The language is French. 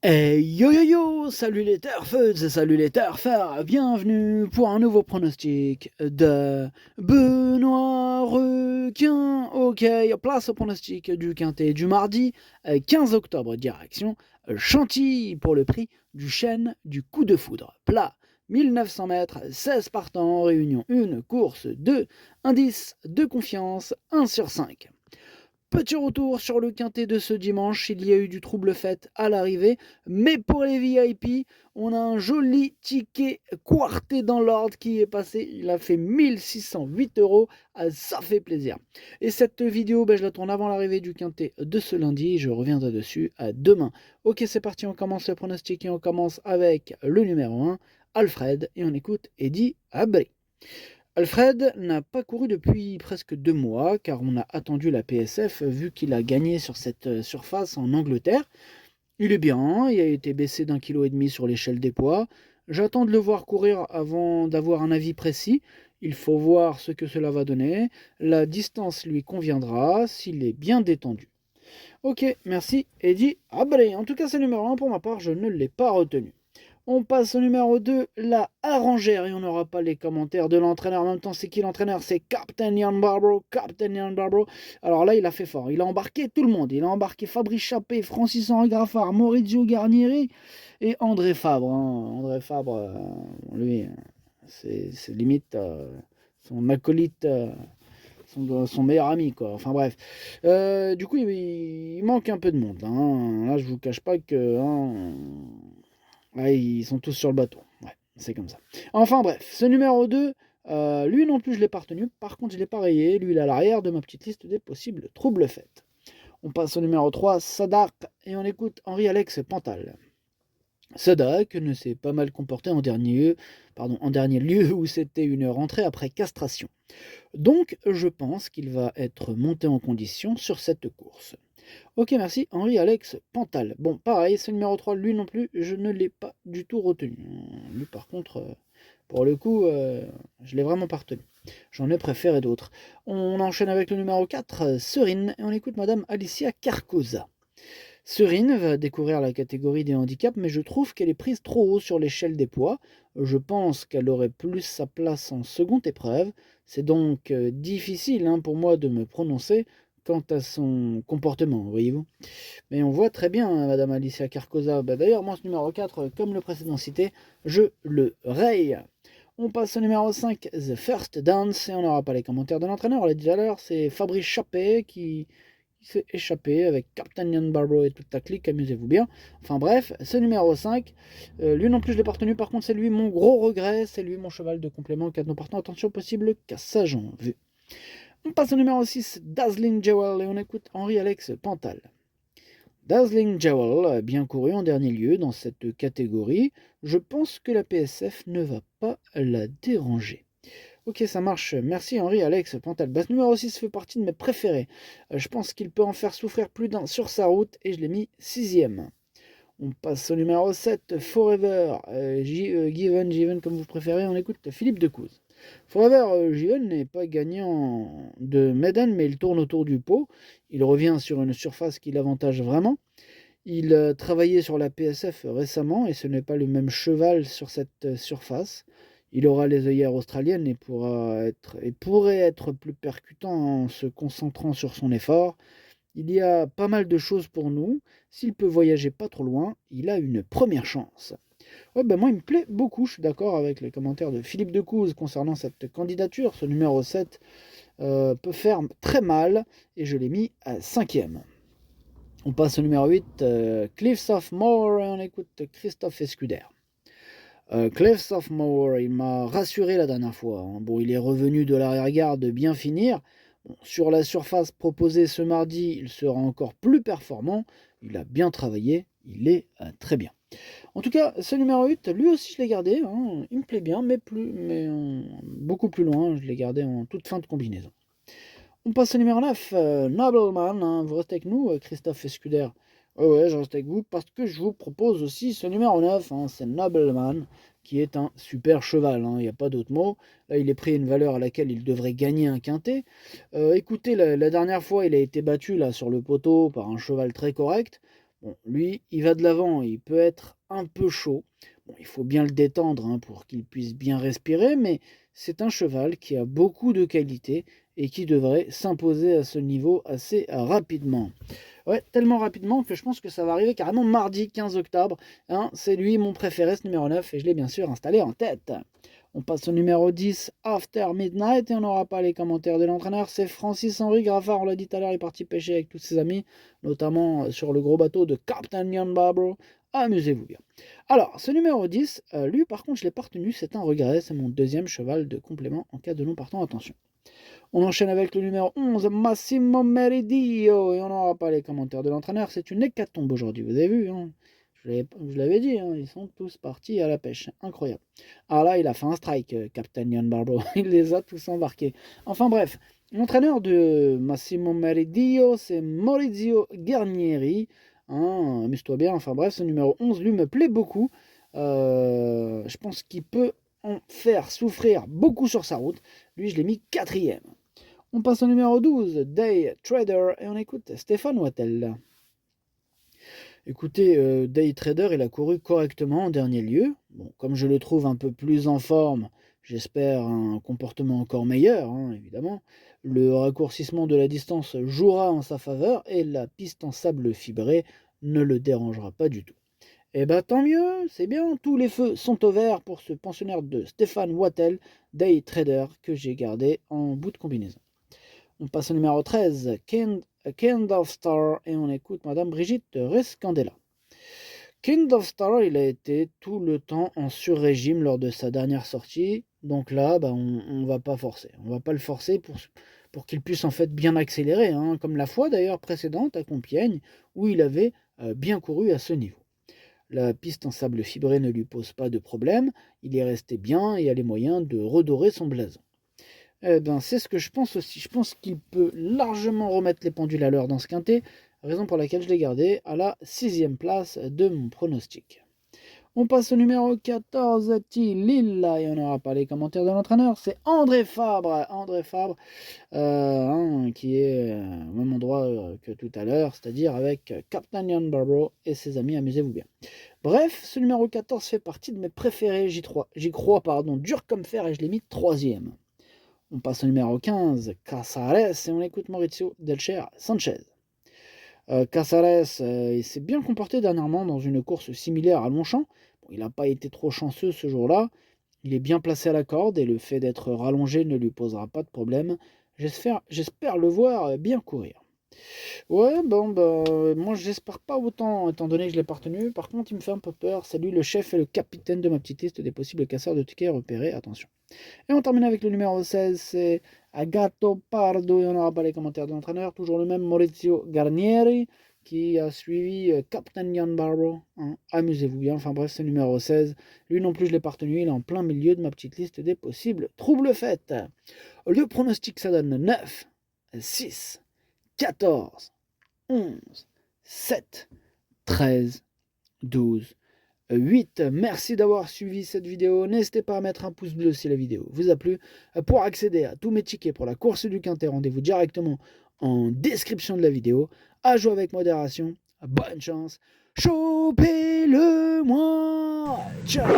Yo yo yo, salut les turfeuses, salut les turfeurs, bienvenue pour un nouveau pronostic de Benoît Requin. Ok, place au pronostic du quintet du mardi 15 octobre, direction Chantilly pour le prix du chêne du coup de foudre. Plat 1900 mètres, 16 partants, réunion 1, course 2, indice de confiance 1 sur 5. Petit retour sur le quintet de ce dimanche, il y a eu du trouble fait à l'arrivée, mais pour les VIP, on a un joli ticket quarté dans l'ordre qui est passé, il a fait 1608 €, ça fait plaisir. Et cette vidéo, je la tourne avant l'arrivée du quintet de ce lundi, je reviendrai dessus demain. Ok, c'est parti, on commence le pronostic et on commence avec le numéro 1, Alfred, et on écoute Eddie Abri. Alfred n'a pas couru depuis presque 2 mois car on a attendu la PSF vu qu'il a gagné sur cette surface en Angleterre. Il est bien, il a été baissé d'1,5 kg sur l'échelle des poids. J'attends de le voir courir avant d'avoir un avis précis. Il faut voir ce que cela va donner. La distance lui conviendra s'il est bien détendu. Ok, merci Eddie Abré. En tout cas, c'est le numéro 1 pour ma part, je ne l'ai pas retenu. On passe au numéro 2, la Arrangère, et on n'aura pas les commentaires de l'entraîneur. En même temps, c'est qui l'entraîneur? C'est Captain Ian Barbaro. Captain Ian Barbaro. Alors là, il a fait fort. Il a embarqué tout le monde. Il a embarqué Fabrice Chappé, Francis-Henri Graffard, Maurizio Garnieri et André Fabre. André Fabre, lui, c'est limite son acolyte, son meilleur ami, quoi. Enfin bref. Du coup, il manque un peu de monde. Là, je vous cache pas que... ouais, ils sont tous sur le bateau. Ouais, c'est comme ça. Enfin bref, ce numéro 2, lui non plus je l'ai pas retenu. Par contre, je l'ai pas rayé. Lui, il est à l'arrière de ma petite liste des possibles troubles faits. On passe au numéro 3, Sadak, et on écoute Henri-Alex Pantal. Sadak ne s'est pas mal comporté en dernier lieu où c'était une rentrée après castration. Donc, je pense qu'il va être monté en condition sur cette course. Ok, merci. Henri-Alex Pantal. Bon, pareil, ce numéro 3, lui non plus, je ne l'ai pas du tout retenu. Lui, par contre, pour le coup, je l'ai vraiment pas retenu. J'en ai préféré d'autres. On enchaîne avec le numéro 4, Serine, et on écoute Madame Alicia Carcosa. Serine va découvrir la catégorie des handicaps, mais je trouve qu'elle est prise trop haut sur l'échelle des poids. Je pense qu'elle aurait plus sa place en seconde épreuve. C'est donc difficile pour moi de me prononcer quant à son comportement, voyez-vous. Mais on voit très bien Madame Alicia Carcosa. D'ailleurs, moi, ce numéro 4, comme le précédent cité, je le raye. On passe au numéro 5, The First Dance, et on n'aura pas les commentaires de l'entraîneur, on l'a dit tout à l'heure, c'est Fabrice Chappé qui s'est échappé avec Captain Ian Barbaro et toute ta clique, amusez-vous bien. Enfin bref, ce numéro 5, lui non plus je l'ai pas retenu, par contre c'est lui mon gros regret, c'est lui mon cheval de complément, 4 non partant, attention possible cassage en vue. On passe au numéro 6, Dazzling Jewel, et on écoute Henri-Alex Pantal. Dazzling Jewel, bien couru en dernier lieu dans cette catégorie, je pense que la PSF ne va pas la déranger. Ok, ça marche. Merci Henri-Alex Pantal. Ce numéro 6 fait partie de mes préférés. Je pense qu'il peut en faire souffrir plus d'un sur sa route et je l'ai mis 6ème. On passe au numéro 7, Forever, Given comme vous préférez. On écoute Philippe Decouze. Forever Given n'est pas gagnant de Maiden, mais il tourne autour du pot. Il revient sur une surface qui l'avantage vraiment. Il travaillait sur la PSF récemment et ce n'est pas le même cheval sur cette surface. Il aura les œillères australiennes et pourrait être plus percutant en se concentrant sur son effort. Il y a pas mal de choses pour nous. S'il peut voyager pas trop loin, il a une première chance. Ouais, moi, il me plaît beaucoup. Je suis d'accord avec les commentaires de Philippe Decouze concernant cette candidature. Ce numéro 7 peut faire très mal et je l'ai mis à 5ème. On passe au numéro 8, Cliffs of Moher, et on écoute Christophe Escuder. Cliffs of Moher, il m'a rassuré la dernière fois. Bon, il est revenu de l'arrière-garde bien finir. Bon, sur la surface proposée ce mardi, il sera encore plus performant. Il a bien travaillé, il est très bien. En tout cas, ce numéro 8, lui aussi je l'ai gardé. Il me plaît bien, mais beaucoup plus loin. Je l'ai gardé en toute fin de combinaison. On passe au numéro 9, Nobleman, vous restez avec nous, Christophe Escuder. Ouais, je reste avec vous parce que je vous propose aussi ce numéro 9, c'est Nobleman, qui est un super cheval, il n'y a pas d'autre mot. Là, il est pris à une valeur à laquelle il devrait gagner un quintet. Écoutez, la dernière fois, il a été battu là sur le poteau par un cheval très correct. Bon, lui, il va de l'avant, il peut être un peu chaud. Bon, il faut bien le détendre hein, pour qu'il puisse bien respirer, mais c'est un cheval qui a beaucoup de qualités et qui devrait s'imposer à ce niveau assez rapidement. Ouais, tellement rapidement que je pense que ça va arriver carrément mardi 15 octobre. Hein. C'est lui mon préféré, ce numéro 9, et je l'ai bien sûr installé en tête. On passe au numéro 10, After Midnight, et on n'aura pas les commentaires de l'entraîneur. C'est Francis-Henri Graffard, on l'a dit tout à l'heure, il est parti pêcher avec tous ses amis, notamment sur le gros bateau de Captain Jan Barbaro. Amusez-vous bien. Alors, ce numéro 10, lui par contre je ne l'ai pas retenu, c'est un regret, c'est mon deuxième cheval de complément en cas de non partant, attention. On enchaîne avec le numéro 11, Massimo Meridio, et on n'aura pas les commentaires de l'entraîneur, c'est une hécatombe aujourd'hui, vous avez vu, hein. Je l'avais dit, hein, ils sont tous partis à la pêche, incroyable. Ah là, il a fait un strike, Captain Jan Barbaro, il les a tous embarqués. Enfin bref, l'entraîneur de Massimo Meridio, c'est Maurizio Guarnieri, hein, amuse-toi bien, enfin bref, ce numéro 11, lui, me plaît beaucoup. Je pense qu'il peut en faire souffrir beaucoup sur sa route. Lui, je l'ai mis 4e. On passe au numéro 12, Day Trader, et on écoute Stéphane Wattel. Écoutez, Day Trader, il a couru correctement en dernier lieu. Bon, comme je le trouve un peu plus en forme, j'espère un comportement encore meilleur, hein, évidemment. Le raccourcissement de la distance jouera en sa faveur et la piste en sable fibré ne le dérangera pas du tout. Eh ben tant mieux, c'est bien, tous les feux sont au vert pour ce pensionnaire de Stéphane Wattel, Day Trader, que j'ai gardé en bout de combinaison. On passe au numéro 13, Kind of Star, et on écoute Madame Brigitte Rescandela. Kind of Star, il a été tout le temps en sur-régime lors de sa dernière sortie, donc là, bah, on ne va pas forcer. On va pas le forcer pour qu'il puisse en fait bien accélérer, hein, comme la fois d'ailleurs précédente à Compiègne, où il avait bien couru à ce niveau. La piste en sable fibré ne lui pose pas de problème, il est resté bien et a les moyens de redorer son blason. Eh ben, c'est ce que je pense aussi. Je pense qu'il peut largement remettre les pendules à l'heure dans ce quintet, raison pour laquelle je l'ai gardé à la 6e place de mon pronostic. On passe au numéro 14, Lilla, et on n'aura pas les commentaires de l'entraîneur, c'est André Fabre. André Fabre, qui est au même endroit que tout à l'heure, c'est-à-dire avec Captain Jan Barbaro et ses amis, amusez-vous bien. Bref, ce numéro 14 fait partie de mes préférés, j'y crois, dur comme fer, et je l'ai mis 3e. On passe au numéro 15, Casares, et on écoute Maurizio Delcher Sanchez. Casares, il s'est bien comporté dernièrement dans une course similaire à Longchamp. Bon, il n'a pas été trop chanceux ce jour-là. Il est bien placé à la corde et le fait d'être rallongé ne lui posera pas de problème. J'espère le voir bien courir. Ouais, bon, bah, moi j'espère pas autant, étant donné que je l'ai pas retenu. Par contre, il me fait un peu peur. C'est lui le chef et le capitaine de ma petite liste des possibles casseurs de tickets repérés. Attention. Et on termine avec le numéro 16, c'est Agato Pardo. Et on n'aura pas les commentaires de l'entraîneur. Toujours le même Maurizio Garnieri qui a suivi Captain Jan Barbaro. Hein. Amusez-vous bien. Enfin bref, c'est le numéro 16. Lui non plus, je l'ai pas retenu. Il est en plein milieu de ma petite liste des possibles troubles faits. Le pronostic, ça donne 9, 6, 14, 11, 7, 13, 12, 8. Merci d'avoir suivi cette vidéo. N'hésitez pas à mettre un pouce bleu si la vidéo vous a plu. Pour accéder à tous mes tickets pour la course du Quintet, rendez-vous directement en description de la vidéo. À jouer avec modération. Bonne chance. Chopez-le moi. Ciao.